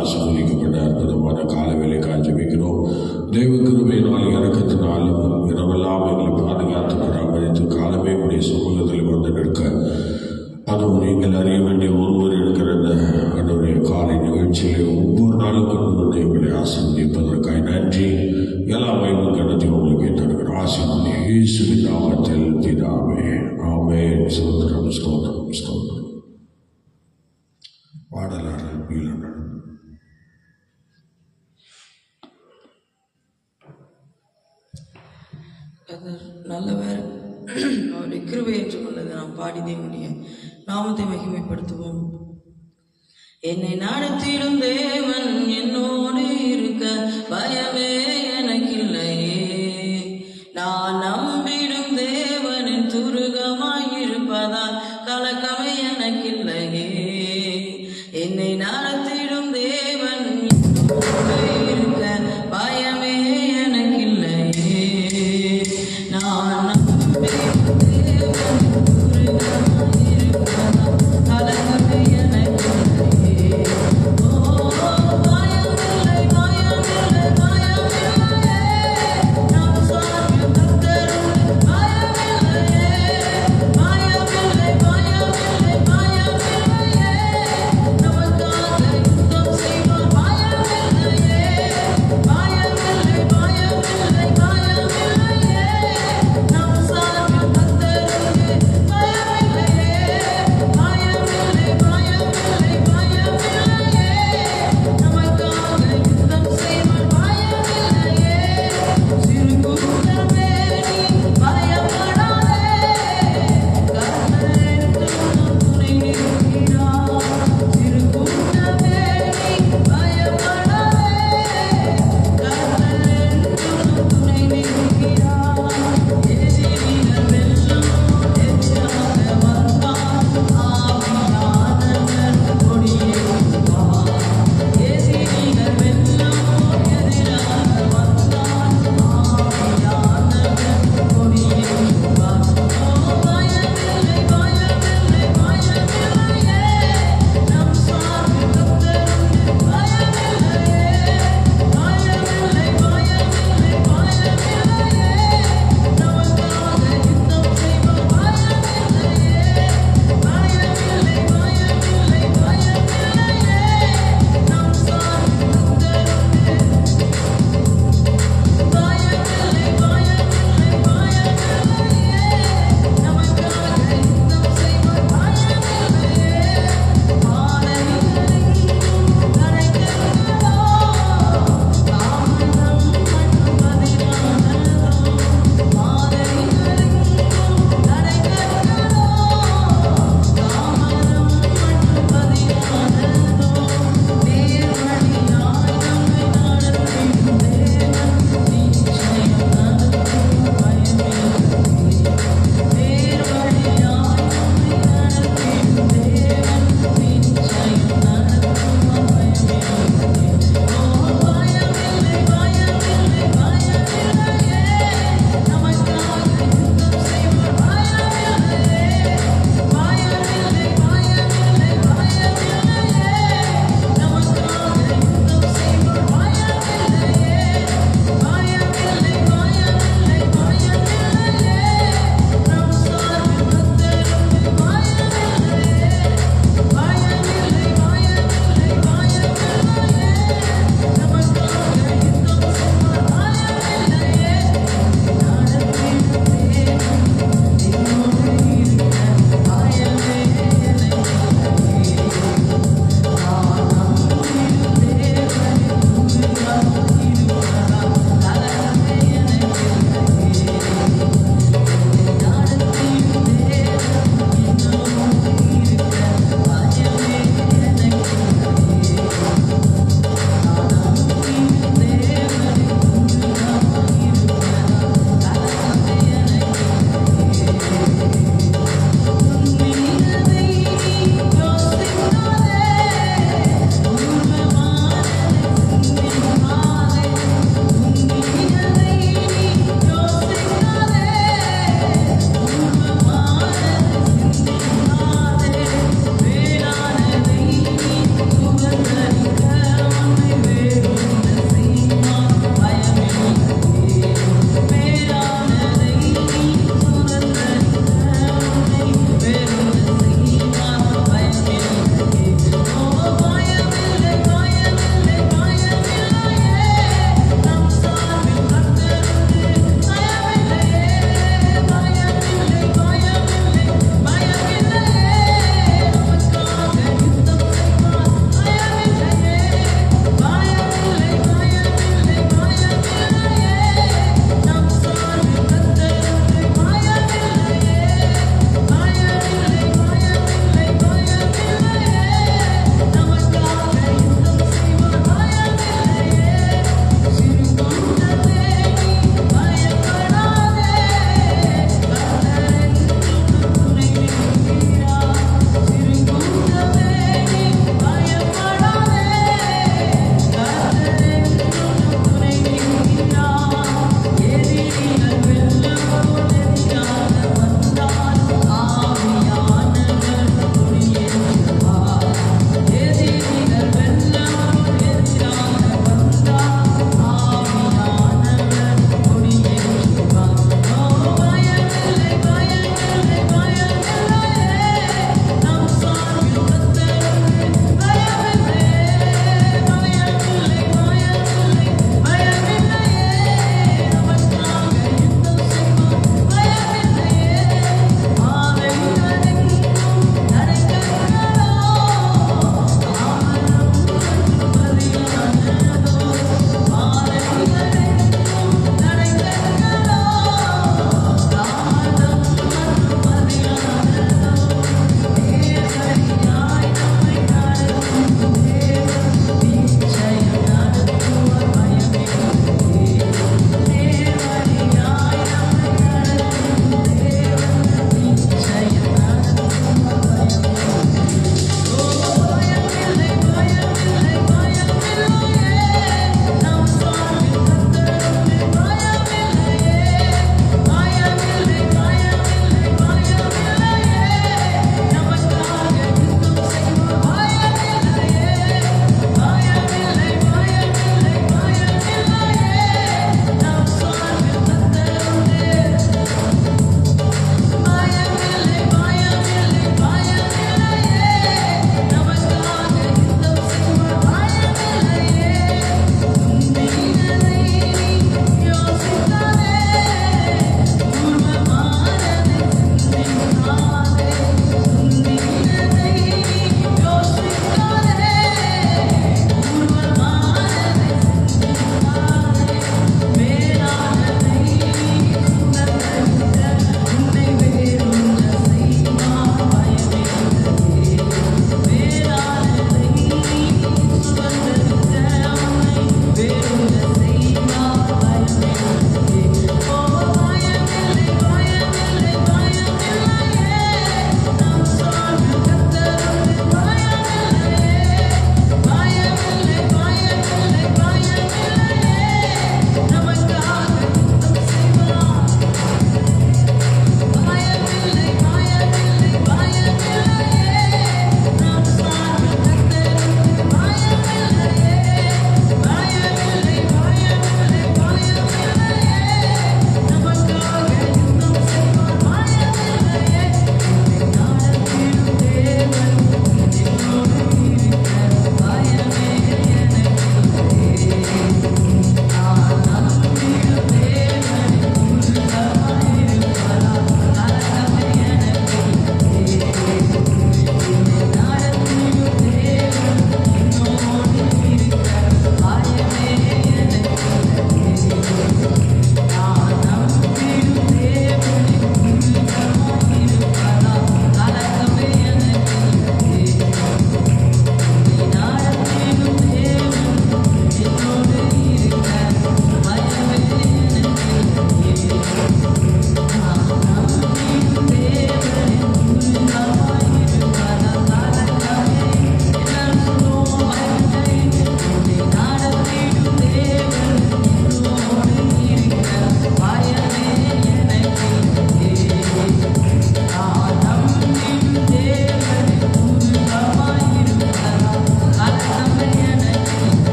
ஆசீர்வதிக்கப்பட்ட அற்புதமான காலவேளைக்காக ஜெபிக்கிறோம். தேவ கிருபையினால் இரக்கத்தினாலும் இரவெல்லாம் எங்களை பாதுகாத்து பராமரித்து காலமே உடைய சமூகத்தில் வந்து நிற்க அதுவும் நீங்கள் அறிய வேண்டிய ஒருவர் இருக்கிற என்னுடைய காலை நிகழ்ச்சியிலே ஒவ்வொரு நாளும் கொண்டு வந்து எங்களை ஆசீர்வதிப்பதற்காக நன்றி. எல்லா வயதும் கடத்தி உங்களுக்கு தருகிற ஆசீர்வதி இயேசுவின் நாமத்தில் பிதாவே ஆமென். ஸ்தோத்திரம் ஸ்தோத்திரம் ஸ்தோத்திரம். பாடலாறு நல்லவர் அவருடைய கிருபை ஏற்றுக்கொண்டது நாம் பாடி தேவனுடைய நாமத்தை மகிமைப்படுத்துவோம். என்னை நடத்திடும் தேவன் என்னோடு இருக்க பயமே எனக்கில்லையே. நான் நம்பிடும் தேவனின் துருகமாயிருப்பதால் கலக்கமே எனக்கில்லையே. என்னை நடத்திடும் தேவன் என்னோடு இருக்க பயமே எனக்கில்லையே. நான் நம்பிடும் தேவன் துருகமாயிருப்பதால் கலக்கமே எனக்கில்லையே. பயமில்லை பயமில்லை பயமில்லையே. நாம் சார்பில் கர்த்தருண்டு பயமில்லையே. பயமில்லை பயமில்லை பயமில்லையே. நமக்காக யுத்தம் செய்வார் பயமில்லையே.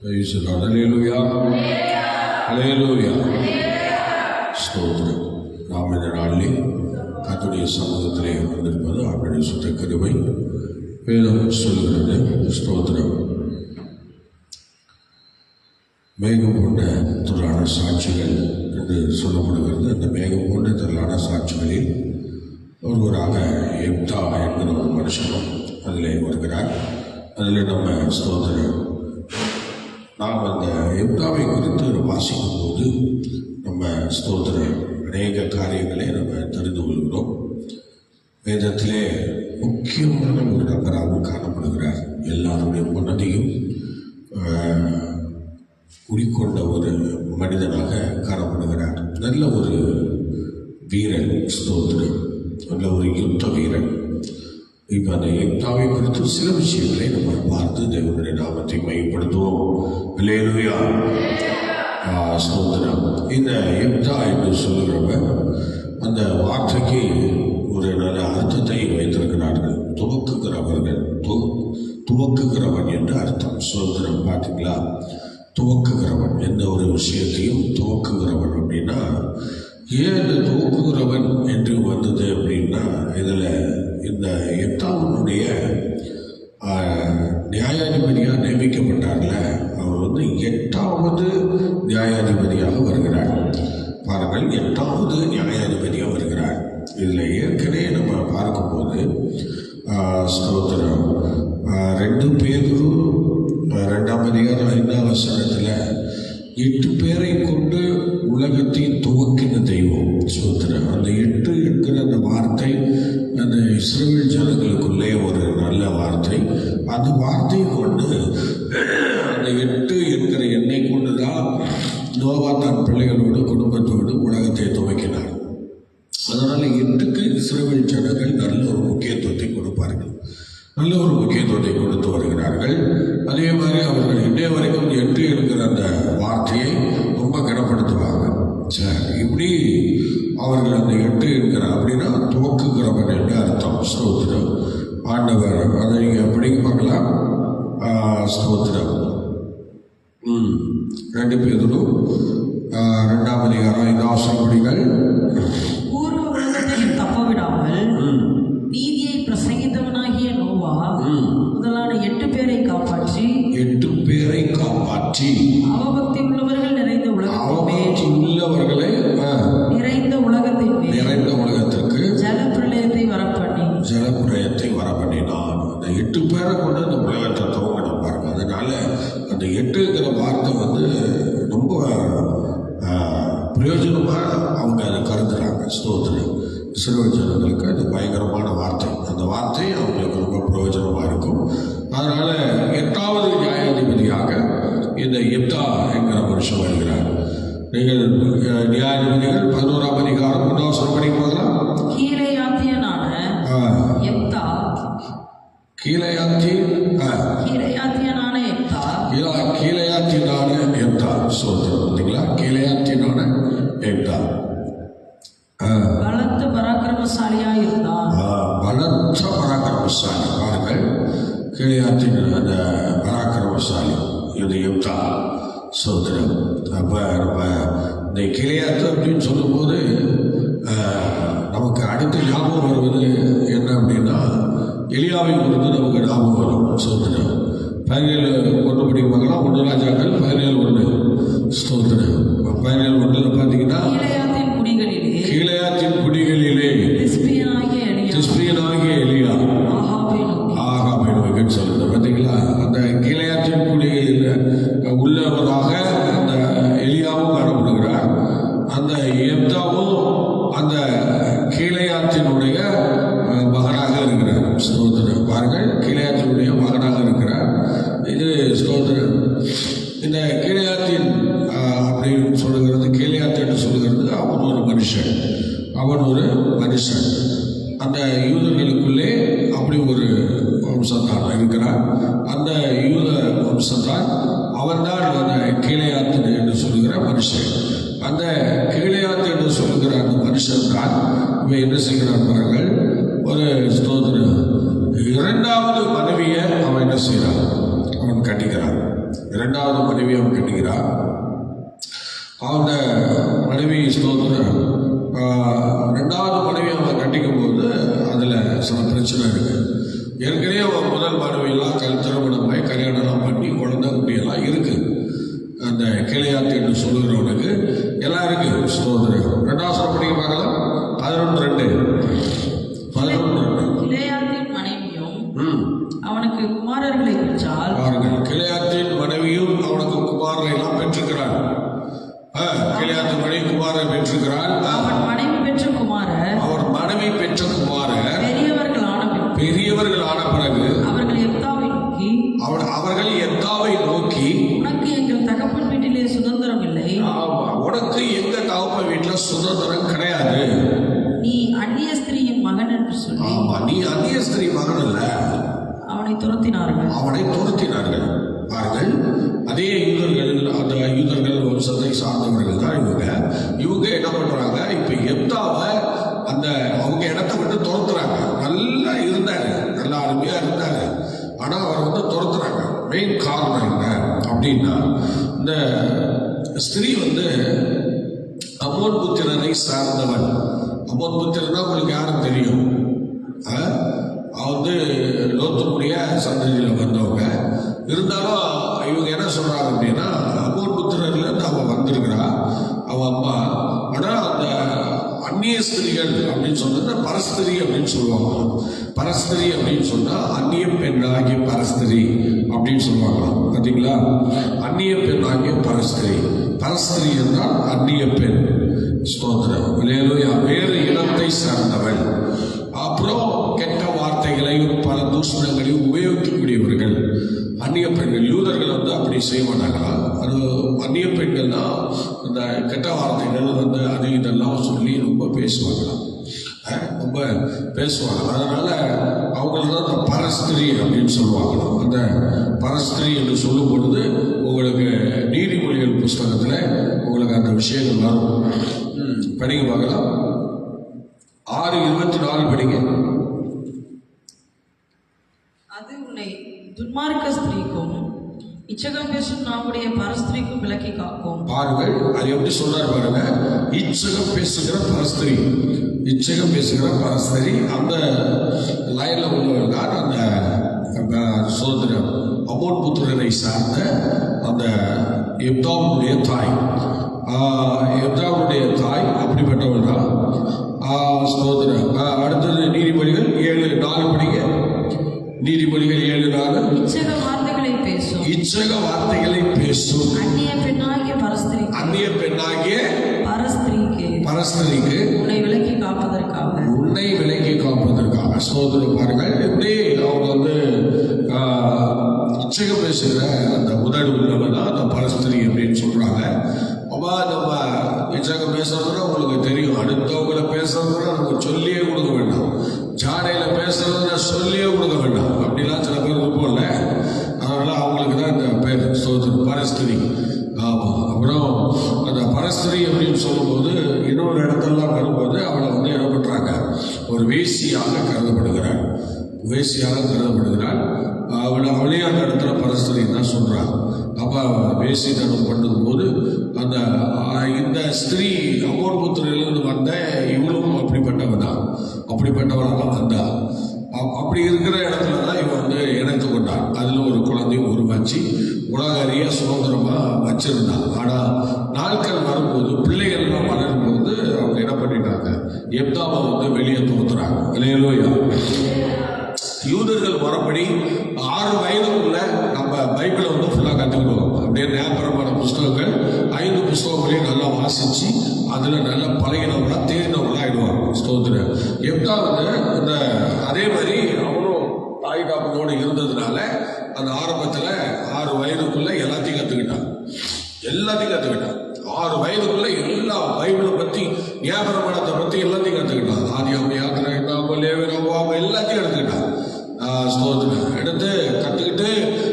Praise the Lord. Hallelujah. Hallelujah. ஸ்தோத்திரம். நாம் இந்த நாளிலே கர்த்தருடைய சமூகத்திலே வந்திருப்பது அவருடைய சுத்த கிருபை. வேதம் சொல்கிறது ஸ்தோத்திரம். மேகம் போன்ற திரளான சாட்சிகள் என்று சொல்லப்படுகிறது. அந்த மேகம் போன்ற திரளான சாட்சிகளில் ஒருவராக எப்தா என்கிற ஒரு மனுஷனும் அதில் வருகிறார். அதில் நம்ம ஸ்தோத்திரம் நாம் அந்த எப்தாவை குறித்து வாசிக்கும் போது நம்ம ஸ்தோத்திரம் அநேக காரியங்களை நம்ம தெரிந்து கொள்கிறோம். வேதத்திலே முக்கியமான ஒரு நபராகவும் காணப்படுகிறார். எல்லாருடைய மனதையும் குடிக்கொண்ட ஒரு மனிதனாக காணப்படுகிறார். நல்ல ஒரு வீரன், ஸ்தோத்திரம், நல்ல ஒரு யுத்த வீரன். இப்போ அந்த எப்தாவை குறித்து சில விஷயங்களை நம்ம பார்த்து தேவனுடைய நாமத்தை மையப்படுத்துவோம். அல்லேலூயா. ஸ்தோத்திரம். இந்த எப்தா என்று சொல்லுகிறவ அந்த வார்த்தைக்கு ஒரு நல்ல அர்த்தத்தை வைத்திருக்கிறார்கள். துவக்குகிறவன் என்று அர்த்தம். ஸ்தோத்திரம். பார்த்தீங்களா, துவக்குகிறவன், எந்த ஒரு விஷயத்தையும் துவக்குகிறவன் அப்படின்னா, ஏன் இந்த துவக்குகிறவன் என்று வந்தது அப்படின்னா, இதில் இந்த எப்தாவினுடைய நியாயாதிபதியாக நியமிக்கப்பட்டார்ல, அவர் 8வது நியாயாதிபதியாக வருகிறார். பாருங்கள், 8வது நியாயாதிபதியாக வருகிறார். இதில் ஏற்கனவே நம்ம பார்க்கும்போது ஸ்தோத்திரம் 2 பேதுரு 2ஆம் அதிகாரம் 5ஆம் வசனத்தில் 8 பேரை கொண்டு உலகத்தை துவக்கின தெய்வம். ஸ்தோத்திரம். அந்த 8 என்கிற அந்த வார்த்தை அந்த இஸ்ரவேல் ஜனங்களுக்குள்ளே ஒரு நல்ல வார்த்தை. அந்த வார்த்தையை கொண்டு அந்த 8 என்கிற எண்ணெய் கொண்டு தான் நோவா தன் பிள்ளைகளோடு குடும்பத்தோடு உலகத்தை துவக்கினார். அதனால் 8க்கு இஸ்ரவேல் ஜனங்கள் நல்ல ஒரு முக்கியத்துவத்தை கொடுப்பார்கள், நல்ல ஒரு முக்கியத்துவத்தை கொடுத்து வருகிறார்கள். அதே மாதிரி அவர்கள் இன்றைய வரைக்கும் 8 என்கிற அந்த வார்த்தையை ரொம்ப கனப்படுத்துவாங்க. சரி, இப்படி அவர்கள் அந்த 8 இருக்கிற அப்படின்னா துவக்குகிறவன் என்று அர்த்தம். ஸ்தோத்திரம். ஆண்டவர் அதை நீங்கள் படிக்க பார்க்கலாம். ஸ்தோத்திரம். 2 பேதுரு 2ஆம் அதிகாரம் 5ஆம் வசனம் படிங்கள். பூர்வ உலகத்தையும் தப்பவிடாமல் நீதியை பிரசங்கித்தவனாகிய நோவா முதலான 8 பேரை காப்பாற்றி அவபக்தி உள்ளவர்கள் நிறைந்த உலகத்திற்கு ஜலப்பிரளயத்தை வரப்பண்ணினான். அந்த 8 பேரை கொண்டு அந்த உலகத்தை துவங்கணும் பாருங்க. அதனால அந்த 8ங்கிற வார்த்தை ரொம்ப பிரயோஜனமாக அவங்க அதை கருதுறாங்க. ஸ்தோத்திரம். இஸ்ரவேல் ஜனங்களுக்கு அது பயங்கரமான வார்த்தை. அந்த வார்த்தை அவங்களுக்கு ரொம்ப பிரயோஜனமாக இருக்கும். அதனால் 8வது நியாயாதிபதியாக இந்த எப்தா என்கிற மனுஷன் வருகிறார். நீங்கள் நியாயாதிபதிகள் 11ஆம் அதிகாரம் 1ஆம் வசனம் படிப்பாங்களா? கீலேயாத்தியனான எப்தா. ஸ்தோத்திரம். பார்த்தீங்களா, கீலேயாத்தியனான எப்தா பலத்த பராக்கிரமசாலியாக இருந்தான். பலத்த பராக்கிரமசாலி. பாருங்கள், கீலேயாத்தின் அந்த பராக்கிரமசாலி இது எப்தா. ஸ்தோத்திரம். அப்போ நம்ம இந்த கீலேயாத்து அப்படின்னு சொல்லும்போது நமக்கு அடுத்த ஞாபகம் வருவது என்ன அப்படின்னா, எலியாவை குறித்து நமக்கு ஞாபகம் வரும். ஸ்தோத்திரம். 17 படிப்பாங்களா? 1 ராஜாக்கள் 17:1. ஸ்தோத்திரம். 17:1 பார்த்தீங்கன்னா, கீலேயாத்தின் குடிகளிலே திஸ்பியனாகிய எலியா ஆகாபை நோக்கின்னு சொல்லுது. பார்த்தீங்களா, அந்த கீலேயாத்தின் குடிகளில் உள்ளவராக அந்த எலியாவும் காணப்படுகிறார். அந்த எப்தாவும் அந்த கீலேயாத்தினுடைய மகனாக இருக்கிறார். ஸ்தோத்திரம். பாருங்கள், கீலேயாத்தினுடைய மகனாக இருக்கிறார். இது ஸ்தோத்திரம். இந்த கீலேயாத்தின் அப்படின்னு சொல்லுகிறது, கீலேயாத் என்று சொல்லுகிறது, அவன் ஒரு மனுஷன். அந்த யூதர்களுக்குள்ளே அப்படி ஒரு வம்சத்தான் இருக்கிறார். அந்த யூத வம்சத்தான் அவன்தான் அந்த கீலேயாத் என்று சொல்லுகிற மனுஷன். அந்த கீலேயாத் என்று சொல்லுகிற அந்த மனுஷன் தான் இவன் என்ன செய்கிறான் பாருங்கள். ஒரு ஸ்தோத்திரம் 2வது மனைவியை அவன் என்ன செய்கிறான்? அவன் கட்டிக்கிறான். 2வது மனைவி அவன் கட்டுகிறான். அந்த மனைவி ஸ்தோத்திரம் 2வது மனைவி அவன் கட்டிக்கும் போது அதில் சில பிரச்சனை இருக்கு. ஏற்கனவே அவன் முதல் மனைவியெல்லாம் திருமணமாய் கல்யாணம்லாம் பண்ணி குழந்தை குட்டியெல்லாம் இருக்கு. அந்த கிளையாத்து என்று சொல்லுகிறவனுக்கு எல்லாம் இருக்கு. ஸ்தோத்திரம் 2வது படிக்க பார்க்கலாம். 11:2 கிளையாத்தின் மனைவியும் அவனுக்கு குமாரர்களை பெற்றாள். கிளையாத்தின் மனைவியும் அவனுக்கு குமாரரை எல்லாம் பெற்றிருக்கிறாள். கிளையாத்து மனைவி குமாரை பெற்றிருக்கிறாள். அவன் மனைவி பெற்ற குமாரர் பெரியவர்களான பிறகு அவர்கள் எப்தாவை நோக்கி உனக்கு எங்கள் தகப்பன் வீட்டிலே சுதந்திரம் இல்லை. உனக்கு எங்க தகப்பன் வீட்டில் சுதந்திரம் கிடையாது. நீ அந்நிய ஸ்திரீயின் மகன் என்று சொல்லி. நீ அந்நிய ஸ்திரீ மகன் அல்ல. அவனை துரத்தினார்கள். பாருங்கள், அதே யூதர்கள் வம்சத்தை சார்ந்தவர்கள் தான் இவங்க என்ன பண்றாங்க? இப்ப எப்தாவை அவங்க இடத்த விட்டு துரத்துறாங்க. நல்லா இருந்தாங்க, நல்லா அருமையா இருந்தாங்க. ஆனா அவர் துரத்துறாங்க. மெயின் காரணம் என்ன அப்படின்னா, இந்த ஸ்திரீ அம்மோன் புத்திரனை சார்ந்தவன். அம்மோன் புத்திரன்னா உங்களுக்கு யாரும் தெரியும்? லோத்துடைய சந்ததியில் வந்தவங்க. இருந்தாலும் இவங்க என்ன சொல்றாங்க அப்படின்னா, அம்மோன் புத்திரர்லேருந்து அவன் வந்திருக்கிறா அவன் அம்மா. ஆனால் அந்த அந்நிய ஸ்திரீகள் அப்படின்னு சொன்னது பரஸ்திரி அப்படின்னு சொல்லுவாங்க. பரஸ்திரி அப்படின்னு சொன்னா அந்நிய பெண்ணாகிய பரஸ்திரி அப்படின்னு சொல்லுவாங்க. பார்த்தீங்களா? அந்நிய பெண்ணாகிய பரஸ்திரி என்றால் அந்நிய பெண். ஸ்தோத்திரம். வேறு இனத்தை சார்ந்தவள். அப்புறம் கெட்ட வார்த்தைகளையும் பல தூஷணங்களையும் உபயோகிக்கக்கூடியவர்கள் அந்நிய பெண்கள். யூதர்கள் அப்படி செய்ய மாட்டாங்களா? அது அந்நிய பெண்கள் தான் அந்த கெட்ட வார்த்தைகள் அது இதெல்லாம் சொல்லி ரொம்ப பேசுவாங்களாம். அதனால அவங்களுக்கு தான் அந்த பரஸ்திரி அப்படின்னு சொல்லுவாங்களாம். அந்த பரஸ்திரி என்று சொல்லும் பொழுது உங்களுக்கு நீதிமொழிகள் புஸ்தகத்தில் உங்களுக்கு அந்த விஷயங்கள் வரும். படிக்க பார்க்கலாம். 6:24 படிங்க. அது உன்னை துன்மார்க்க ஸ்திரீக்கும் இச்சகம் பேசும் நம்முடைய பரஸ்திரிக்கும் விலக்கி காக்கும். பாருங்கள், அது எப்படி சொல்றாரு பாருங்க. இச்சகம் பேசுகிற பரஸ்திரி அந்த லைன்ல உள்ளவர்கள் தான் அந்த சோதரம் அம்மோன் புத்திரரை சார்ந்த அந்த எப்தாவுடைய தாய். அப்படிப்பட்டவள் தான். சோதரம். அடுத்தது நீதிமொழிகள் 7:4 படிங்க. நீதிமொழிகள் 7:4. இச்சக வார்த்தைகளை பேசும் அந்நிய பெண்ணாகிய பரஸ்திரிக்கு உன்னை விலக்கி காப்பதற்காக. சோதரம். பாருங்கள், எப்படி அவங்க இச்சகம் பேசுகிற அந்த உதடு உள்ளவன் தான் அந்த பரஸ்திரி அப்படின்னு சொல்றாங்க. நம்ம இச்சகம் பேசுறதுன்னா உங்களுக்கு தெரியும். அடுத்தவங்களை பேசுறதுன்னா நமக்கு சொல்லியே கொடுக்க வேண்டாம். ஜாடையில பேசுறதுன்னா சொல்லியே கொடுக்க வேண்டாம். அப்படிலாம் சில பேர் இருப்போம்ல. அதனால அவங்களுக்கு தான் இந்த பேர் சோதரம், பரஸ்திரி. அப்புறம் அந்த பரஸ்திரி அப்படின்னு சொல்லும்போது இன்னொரு இடத்துலலாம் வரும்போது அவளை என்ன பண்றாங்க? ஒரு வேசியாக கருதப்படுகிறாள். அவளே அந்த இடத்துல பரஸ்திரி தான் சொல்றாங்க. அப்ப வேசித்தனம் பண்ணும்போது இந்த ஸ்திரீ அம்மோன் புத்திரிலிருந்து வந்த இவளும் அப்படிப்பட்டவளாக வந்தா. அப்படி இருக்கிற இடத்துல தான் இவன் இணைத்து கொண்டான். அதுல ஒரு குழந்தையும் உருவாச்சு உலக அறிய சுதந்திரமா வச்சிருந்தான். ஆனா நாட்கள் வரும்போது பிள்ளைகள்லாம் வளரும்போது அவங்க என்ன பண்ணிட்டாங்க? எப்தாவை வெளியே தோத்துறாங்க. யூதர்கள் வரப்படி 6 வயதுக்குள்ள நம்ம பைபிளை ஃபுல்லாக கற்றுக்கிடுவோம். அப்படியே ஞாபகமான புஸ்தகங்கள் 5 புஸ்தகங்களையும் நல்லா வாசிச்சு அதில் நல்லா பழகினவங்களா தேறினவங்களா ஆயிடுவாங்க. ஸ்தோத்திரம். எப்தா இந்த அதே மாதிரி அவனும் தாய் காப்பனோடு இருந்ததுனால அந்த ஆரம்பத்தில் 6 வயதுக்குள்ள எல்லாத்தையும் கற்றுக்கிட்டான். 6 வயதுக்குள்ள எல்லா பைபிளை பற்றி ஞாபகமானத்தை பற்றி எல்லாத்தையும் கற்றுக்கிட்டான். ஆதியாகமம், யாத்திரை, லேவியராகமம் எல்லாத்தையும் எடுத்துக்கிட்டான். ஸ்தோத்திரம். எடுத்து கற்றுக்கிட்டு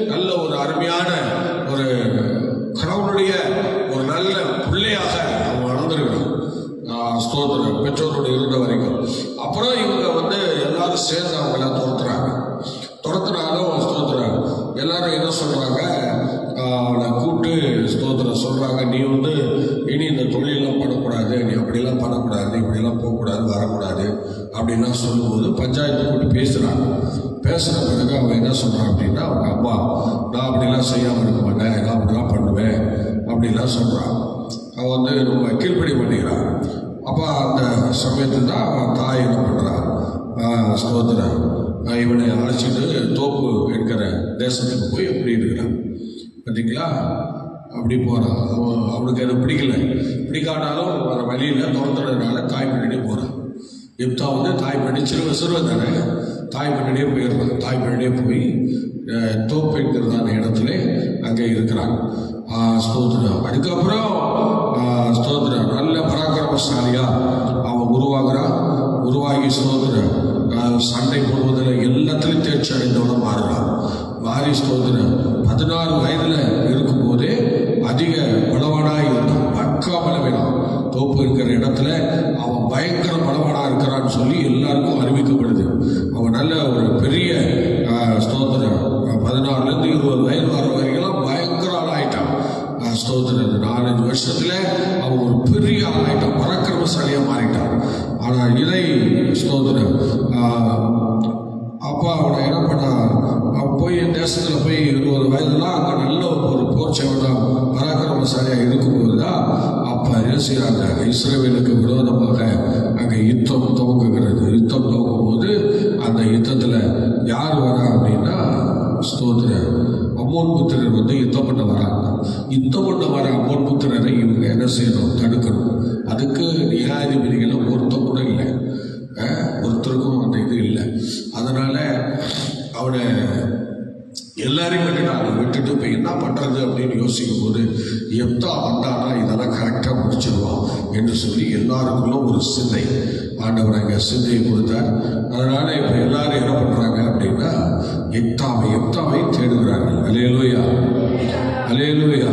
நல்ல ஒரு அருமையான ஒரு கடவுளுடைய ஒரு நல்ல பிள்ளையாக அவன் வளர்ந்துருக்கிறான். ஸ்தோத்திரம். பெற்றோரோடு இருந்த வரைக்கும். அப்புறம் இவங்க எல்லாரும் சேர்ந்து அவங்க எல்லாம் துரத்துறாலும் ஸ்தோத்திரம் எல்லாரும் என்ன சொல்றாங்க? அவளை வரக்கூடாது அப்படின்லாம் சொல்லும்போது பஞ்சாயத்து கூட்டி பேசுகிறாங்க. பேசுகிற பிறகு அவன் என்ன சொல்கிறான் அப்படின்னா, அவங்க அம்மா நான் அப்படிலாம் செய்யாமல் இருக்க மாட்டேன், நான் அப்படிலாம் பண்ணுவேன் அப்படின்லாம் சொல்கிறான். அவன் வந்து ரொம்ப கீழ்ப்படி பண்ணிக்கிறான். அப்போ அந்த சமயத்தில் தான் அவன் தாய் என்ன பண்ணுறான், சகோதரன் இவனை அழைச்சிட்டு தோப்பு இருக்கிற தேசத்துக்கு போய் அப்படி இருக்கிறான். பார்த்தீங்களா, அப்படி போகிறான். அவனுக்கு அது பிடிக்காட்டாலும் வர வழியில் திறந்துறதுனால தாய் பின்னாடியே போகிறான். எப்தா வந்து தாய் பின்னாடி சிறுவன் தானே, தாய் பின்னாடியே போயிடுறான். தாய் பின்னாடியே போய் தோப்பு இருக்கிறதான இடத்துல அங்கே இருக்கிறான். ஸ்தோத்திரம். அதுக்கப்புறம் ஸ்தோத்திரம் நல்ல பராக்கிரமசாலியா அவன் உருவாகி ஸ்தோத்திரம் சண்டை போடுவதில் எல்லாத்துலையும் தேர்ச்சி அடைந்தவன மாறி ஸ்தோத்திரம் 16 வயதில் இருக்கும்போதே அதிக பலவானாக இருந்தான். பக்கா பலவீனம். தோப்பு இருக்கிற இடத்துல அவன் பயங்கர பலவானாக இருக்கிறான்னு சொல்லி எல்லாருக்கும் அறிவிக்கப்படுது. அவன் நல்ல ஒரு பெரிய ஸ்தோத்திரம் 16லேருந்து 20 வயது வர வரைக்கும் பயங்கர ஆளாயிட்டான். ஸ்தோத்திரம் 4-5 வருஷத்துல அவன் ஒரு பெரிய ஆளாயிட்டான், பராக்கிரமசாலியா மாறிட்டான். ஆனால் இதை ஸ்தோத்திரம் அப்பா அவனை என்ன பண்ணான், போய் என் தேசத்தில் போய் 20 வயதுலாம் அங்கே நல்ல ஒரு போர்ச்சவனா பராக்கிரமசாலியாக இருக்கும்போது தான் அப்போ என்ன செய்கிறாங்க, இஸ்ரவேலுக்கு விரோதமாக அங்கே யுத்தம் துவங்குகிறது. யுத்தம் துவங்கும்போது அந்த யுத்தத்தில் யார் வரா அப்படின்னா ஸ்தோத்திர அம்மோன் புத்திரர் வந்து யுத்தம் பண்ண வராங்க. யுத்தம் பண்ண வர அம்மோன் புத்திரரை இவங்க என்ன செய்யணும், தடுக்கணும். அதுக்கு நியாயாதிபதிகளும் ஒருத்தம் கூட இல்லை, ஒருத்தருக்கும் அந்த இது இல்லை. அதனால அவனை எல்லாரையும் விட்டுட்டு இப்போ என்ன பண்ணுறது அப்படின்னு யோசிக்கும் போது எப்தா வந்தானா இதெல்லாம் கரெக்டாக முடிச்சிடுவான் என்று சொல்லி எல்லாருக்குள்ளும் ஒரு சிந்தை ஆண்டவர் அங்கே சிந்தையை கொடுத்தார். அதனால இப்போ எல்லாரும் என்ன பண்ணுறாங்க அப்படின்னா எப்தாவை தேடுகிறார்கள். அல்லேலூயா, அல்லேலூயா.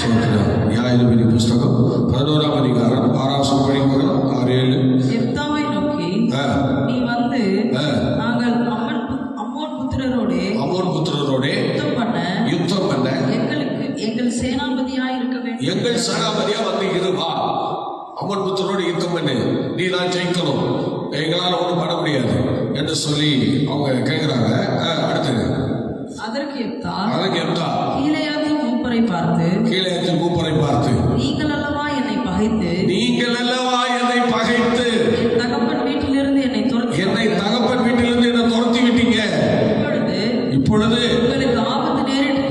சொல்கிறார் நியாயாதிபதி புஸ்தகம் 11ஆம் அதிகாரம் 6ஆம் படிக்கிறோம். 6-7 எப்தாவை நோக்கி நீ வந்து நாங்கள் அம்மோன் புத்திரரோடே யுத்தம் பண்ண எங்கள் சேனாபதியாய் இருக்க வேண்டும். எங்கள் சேனாபதியா வந்து இருவா, அம்மோன் புத்திரரோடு யுத்தம் பண்ணு, நீ தான் ஜெயிக்கணும், எங்களால் ஒன்றும் பண்ண முடியாது என்று சொல்லி அவங்க கேட்கிறாங்க. அடுத்தது அதற்கு எப்தா கீலேயாத்தின் மூப்பரை பார்த்து நீங்கள் அல்லவா என்னை பகைத்து என் தகப்பன் வீட்டிலிருந்து என்னை துரத்தி விட்டீங்க. இப்பொழுது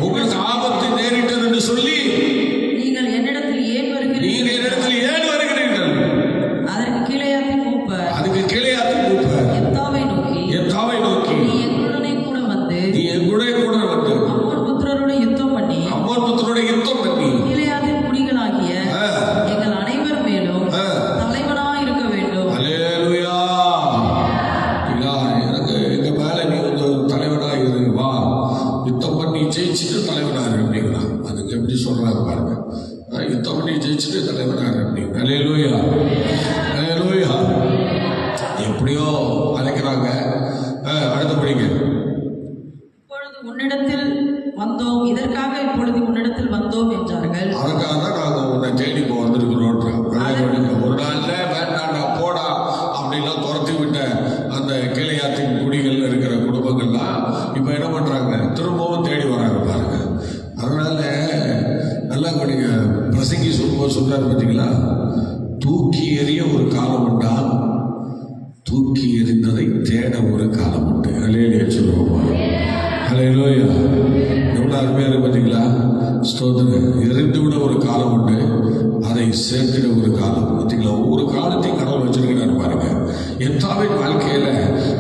உங்களுக்கு ஆபத்து நேரிட்டது என்று சொல்லி நீங்கள் என்னிடத்தில் ஏன் வருகிறீர்கள்? அதற்கு கீலேயாத்தின் மூப்பர் எப்தாவை நோக்கி நீ எங்களுடனே கூட வந்து அம்மோன் புத்திரரோடு யுத்தம் பண்ணி கீலேயாத்தின் குடிகளாகிய எங்கள் அனைவர் மேலும் தலைவனாய் இருக்க வேண்டும். அல்லேலூயா. எனக்கு எங்க மேல நீ வந்து தலைவனா இருவா, யுத்தம் பண்ணி ஜெயிச்சுட்டு தலைவனா இரு அப்படிங்களா? அதுக்கு எப்படி சொல்றாங்க பாருங்க, யுத்தம் பண்ணி ஜெயிச்சுட்டு தலைவனா இரு அப்படின்னு. அல்லேலூயா, அல்லேலூயா. எப்படியோ அழைக்கிறாங்க. அடுத்தபடிங்க இதற்காக இப்பொழுது உன்னிடத்தில் வந்தோம் என்றார்கள். அதுக்காக தான் நாங்கள் உன்னை தேடி இப்போ வந்திருக்கிறோம். ஒரு நாள்ல வேண்டாண்டா போடா அப்படின்லாம் துரத்தி விட்ட அந்த கீலேயாத்தின் குடிகள் இருக்கிற குடும்பங்கள்லாம் இப்போ என்ன பண்றாங்க, திரும்பவும் தேடி வராங்க பாருங்க. அதனால நல்லா நீங்க பிரசங்கி சொல்லும்போது சொல்றாரு பார்த்தீங்களா, தூக்கி எறிய ஒரு காலம் உண்டா, தூக்கி எறிந்ததை தேட ஒரு காலம் உண்டு. அல்லேலூயா சொல்லுவோமா? அல்லேலூயா. எவ்வளோ அருமையாக இருக்கு பார்த்தீங்களா? ஸ்தோத்திரம். எரிந்து விட ஒரு காலம் உண்டு, அதை சேர்க்கிற ஒரு காலம். பார்த்தீங்களா, ஒவ்வொரு காலத்தையும் கடவுள் வச்சிருக்கிறார் பாருங்க. எப்தாவின் வாழ்க்கையில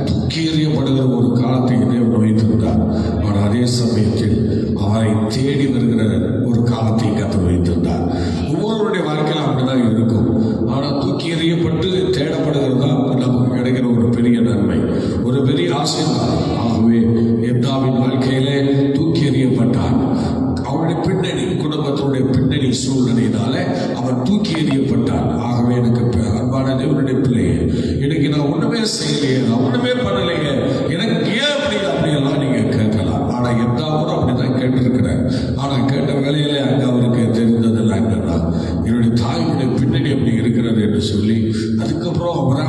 தூக்கி எறியப்படுகிற ஒரு காலத்தை தேவன் வைத்திருந்தார். ஆனால் அதே சமயத்தில் அவரை தேடி வருகிற ஒரு காலத்தை கத்து வைத்திருந்தார். ஒவ்வொருவருடைய வாழ்க்கையில அப்படிதான் இருக்கும். ஆனால் தூக்கி எறியப்பட்டு தேடப்படுகிறது தான் நமக்கு கிடைக்கிற ஒரு பெரிய நன்மை, ஒரு பெரிய ஆசீர்வாதம். ஆகவே எப்தாவின் வாழ்க்கையிலே தூக்கி எறியப்பட்டான். அவனுடைய பின்னணி, குடும்பத்தினுடைய பின்னணி சூழ்நிலையினால அவன் தூக்கி எறியப்பட்டான். ஆகவே எனக்கு அன்பான தேவனுடைய பிள்ளையே, இன்னைக்கு நான் ஒண்ணுமே செய்யலையே, நான் ஒண்ணுமே பண்ணலையே, எனக்கு ஏன் அப்படியெல்லாம் நீங்க கேட்கலாம். ஆனா எப்தாவும் அப்படிதான் கேட்டிருக்கிறேன். ஆனா கேட்ட வேலையிலே அங்க அவருக்கு தெரிந்ததெல்லாம் என்னன்னா, என்னுடைய தாயினுடைய பின்னணி அப்படி இருக்கிறது என்று சொல்லி அதுக்கப்புறம் அவரை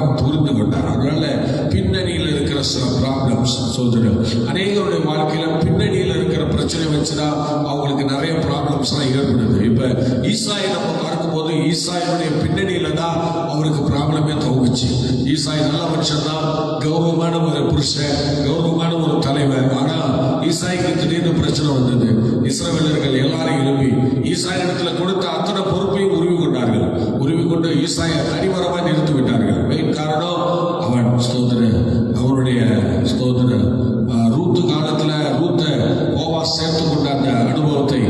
இருக்கிற சில ப்ராப்ளம்ஸ் சொல்றேன். அநேகருடைய வாழ்க்கையில பின்னணியில் இருக்கிற பிரச்சனை வச்சுதான் அவங்களுக்கு நிறைய ப்ராப்ளம்ஸ்லாம் ஏற்படுது. இப்ப ஈசாயை நம்ம பார்க்கும்போது ஈசாயினுடைய பின்னணியில தான் அவருக்கு ப்ராப்ளமே துவங்குச்சு. ஈசாய் நல்ல மனுஷன் தான், கௌரவமான ஒரு புருஷன், கௌரவமான ஒரு தலைவர். ஆனா ஈசாய்க்கு திடீர்னு பிரச்சனை வந்தது. இஸ்ரவேலர்கள் எல்லாரும் எழுப்பி ஈசாய் இடத்துல கொடுத்த அத்தனை பொறுப்பையும் உருவி கொண்டார்கள். உருவி கொண்டு ஈசாயை தனிமரமாக நிறுத்தி விட்டார்கள். மெயின் காரணம் அவன் அவனுடைய ரூத்து காலத்துல ரூத்தை கோவா சேர்த்து கொண்ட அந்த அனுபவத்தை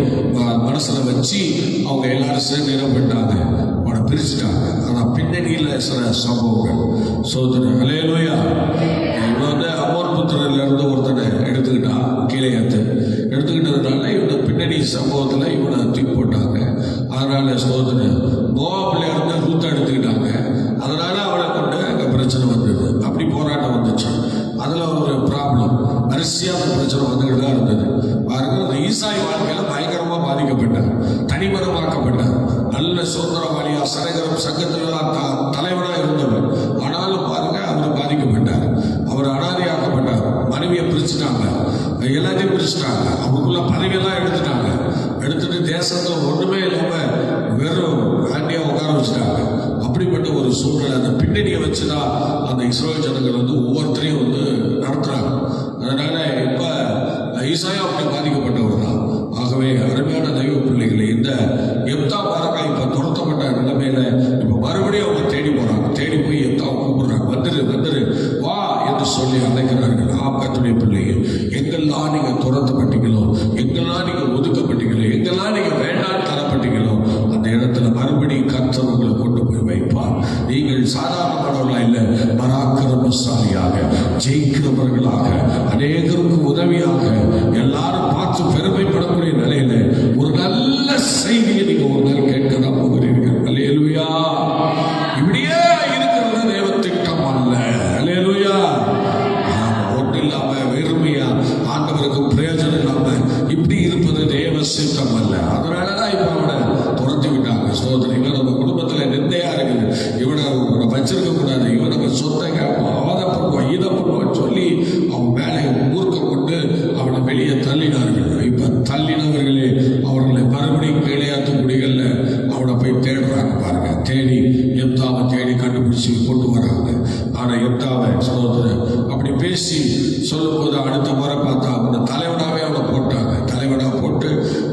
மனசுல வச்சு அவங்க எல்லாரும் சேர்ந்து இடம் பண்ணாங்க, அவனை பிரிச்சுட்டாங்க. ஆனா பின்னணியில சில சம்பவங்கள் அல்லேலூயா. இவன் அமோர் புத்திரர்ல இருந்து ஒருத்தனை எடுத்துக்கிட்டான், கீழே எடுத்துக்கிட்டதுனால இவனை பின்னணி சம்பவத்துல இவனை தூக்கி போட்டாங்க. அதனால மோவாபில இருந்து ரூத்தை எடுத்துக்கிட்டாங்க. அதனால அவனை கொண்டு அங்க பிரச்சனை வந்தது. அப்படி போராட்டம் வந்துச்சு. அதுல ஒரு ப்ராப்ளம் வரிசையா அந்த பிரச்சனை வந்துகிட்டு தான் இருந்தது. பாருங்க, அந்த ஈசாய் வாழ்க்கையில பயங்கரமா பாதிக்கப்பட்டார், தனிமரமாக்கப்பட்டார். நல்ல சுதந்திரவாளியா சரகரம் சங்கத்துல தலைவனா இருந்தவர். ஆனாலும் பாருங்க, அவர் பாதிக்கப்பட்டார். அவர் அனாதையாக்கப்பட்டார். மனைவியை பிரிச்சுட்டாங்க, எல்லாத்தையும் பிரிச்சுட்டாங்க. அவருக்குள்ள பதவியெல்லாம் எடுத்துட்டாங்க. எடுத்துட்டு தேசத்தை ஒண்ணுமே இல்லாம வெறும் ஆண்டியா உட்கார வச்சுட்டாங்க. அப்படிப்பட்ட ஒரு சூழ்நிலை. அந்த பின்னணியை வச்சுதான் அந்த இஸ்ரவேல் ஜனங்கள் ஒவ்வொருத்தரையும் நடத்துறாங்க. அதனால இப்ப ஈசாயா அப்படி பாதிக்கப்பட்டவர் தான். ஆகவே அருமையான தெய்வ பிள்ளைகளை, இந்த எப்தா பாருங்க, இப்ப துரத்தப்பட்ட நிலைமையில இப்ப மறுபடியும் அவங்க தேடி போறாங்க. தேடி போய் எப்தாவை கூப்பிடுறாங்க, வந்துரு வா என்று சொல்லி அழைக்கிறார்கள். கர்த்தருடைய பிள்ளைகள், எங்கெல்லாம் நீங்க துரத்தப்பட்டீங்களோ, எங்கெல்லாம் நீங்க ஒதுக்கப்பட்டீங்களோ, எங்கெல்லாம் நீங்க வேண்டாம் தரப்பட்டீங்களோ, அந்த இடத்துல மறுபடியும் கர்த்தர் உங்களை கொண்டு போய் வைப்பார். நீங்கள் சாதாரணமானவர்களா இல்ல, பராக்கிரமசாலியாக ஜெயிக்கிறவர்களாக, அநேகருக்கு உதவியாக, எல்லாரும் பார்த்து பெருமைப்படக்கூடிய நிலையில ஒரு நல்ல செய்தியை நீங்க ஒரு நாள் கேட்க தான் போகிறீர்கள். அல்லேலூயா. இப்படியே இருக்கிறது தேவ திட்டம் அல்ல. அல்லேலூயா. ஒன்றும் இல்லாம வெறுமையா ஆண்டவருக்கு பிரயோஜனம் இல்லாம இப்படி இருப்பது தேவ சித்தம் அல்ல. அதனாலதான் இப்ப அவனை துரத்தி விட்டாங்க. சோதனை இவன் நம்ம குடும்பத்துல நிந்தையா இருக்குது, இவனை வச்சிருக்க கூடாது, இவன் நம்ம சொத்தை கேட்போம், அவதை பண்ணுவோம், இதை பண்ணுவோம் சொல்லி அவன் மேலே ஊர்க்க கொண்டு அவனை வெளியே தள்ளினார்கள். இப்ப தள்ளினவர்களே அவர்களை மறுபடியும் கீழையாத்து குடிகள்ல அவனை போய் தேடுறாங்க. பாருங்க, தேடி எப்தாவை தேடி கண்டுபிடிச்சு கொண்டு வராங்க. ஆனா எப்தாவை அப்படி பேசி சொல்லும் போது அடுத்த முறை பார்த்தா அவனை தலைவனாவே அவனை போட்டாங்க. தலைவனா போட்டு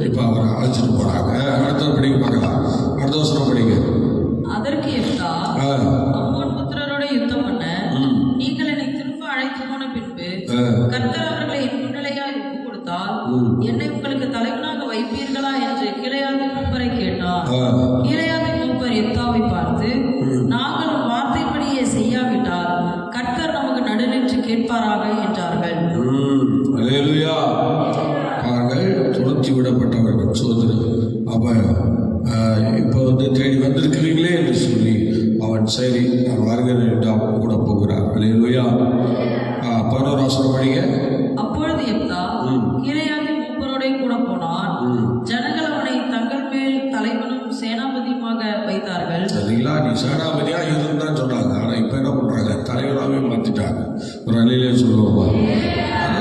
இப்ப அவரை அழைச்சிட்டு போறாங்க. அடுத்த படிக்க பார்க்கலாம். அடுத்த வருஷம் படிக்க. அதற்கு எப்தா, அம்மோன் புத்திரரோட யுத்தம் பண்ண நீங்கள் என்னை திரும்ப அழைத்து போன பின்பு கர்த்தர் அவர்களை என் முன்னிலையாய் ஒப்பு கொடுத்தால் என்னை உங்களுக்கு தலைவனாக வைப்பீர்களா என்று கீலேயாத்து மூப்பரை கேட்டார். கீலேயாத்து மூப்பர் எப்தாவை பார்த்து, நாங்கள் உன் வார்த்தைப்படியே செய்யாவிட்டால் கர்த்தர் நமக்கு நடுநின்று கேட்பாராக என்றார்கள். அல்லேலூயா. அவர்கள் துரத்தி விடப்பட்டவர்கள். சோதனை அப்ப இப்போ தேடி வந்திருக்கிறீங்களே என்று சொல்லி அவன் சரி நான் வருகிறேன் என்று அவன் கூட போகிறார். அல்லேலூயா. 11 வசனம் படிங்க. அப்பொழுது எப்தா கீலேயாத்து மூப்பரோட கூட போனான். ஜனங்கள் அவனை தங்கள் மேல் தலைவனும் சேனாபதியுமாக வைத்தார்கள். சரிங்களா? நீ சேனாபதியா இருந்தான்னு சொன்னாங்க. ஆனா இப்ப என்ன பண்றாங்க, தலைவராகவே மாத்திட்டாங்க. ஒரு அலையிலே சொல்லுவோமா,